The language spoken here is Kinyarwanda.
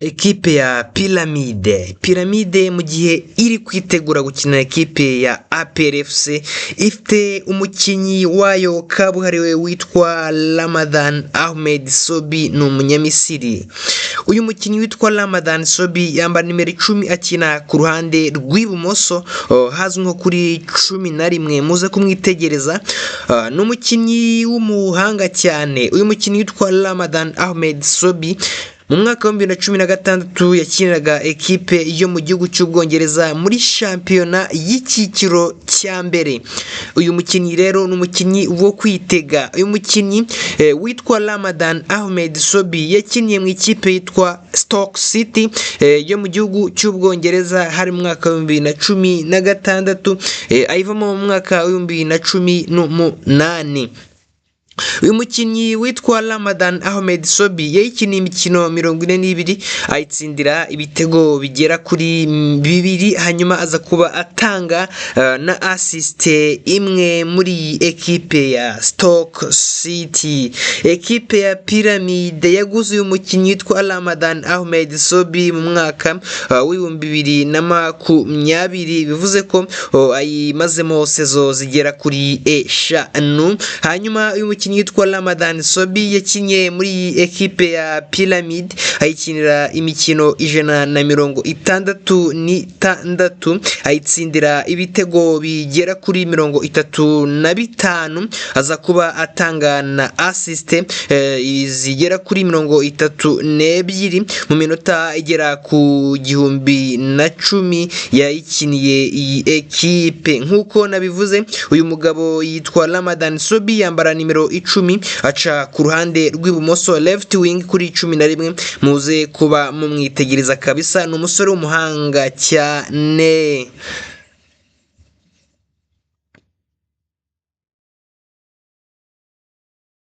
Ekipe ya Piramide mu gihe iri kwitegura gukina ekipe ya APR FC ifite umukinnyi wayo kabuhariwe witwa Ramadan Ahmed Sobi, ni umunyamisiri. Uyu mukinnyi witwa Ramadan Sobi yambara nimero 10 akina ku ruhande rw'ibumoso, hazwi nko kuri 11. Muze kumwitegereza, ni umukinnyi w'umuhanga cyane. Uyu mukinnyi witwa Ramadan Ahmed Sobi mu mwaka wa 2016 yakiniraga ekipe yo mu gihugu cy'Ubwongereza muri shampiyona y'icyiciro cya mbere. Uyu mukinnyi rero ni umukinnyi wo kwitega. Uyu mukinnyi witwa Ramadan Ahmed Sobi yakiniye mu ikipe yitwa Stoke City yo mu gihugu cy'Ubwongereza hari mu mwaka wa 2016, ayivamo mu mwaka wa 2018. Uyu mukinnyi witwa Ramadan Ahmed Sobi yayikiniye imikino 42, ayitsindira ibitego bigera kuri 2, hanyuma aza kuba atanga na assist imwe muri ekipe ya Stoke City. Ekipe ya Piramide yaguze uyu mukinnyi witwa Ramadan Ahmed Sobi mu mwaka wa 2020, bivuze ko ayimazemo sezo zigera kuri 5. Hanyuma uyu mukinnyi yitwa Ramadan Sobi yakinye muri ekipe ya Piramide ayikinira imikino 166, ayitsindira ibitego bigera kuri 35, aza kuba atanga na assist zigera kuri 32 mu minota igera ku 1010 yayikiniye iyi ekipe. Nkuko nabivuze, uyu mugabo yitwa Ramadan Sobi yambara nimero 10, aca ku ruhande rw'ibumoso left wing kuri 11. Muze kuba mumwitegereza kabisa, ni umusore w'umuhanga cyane.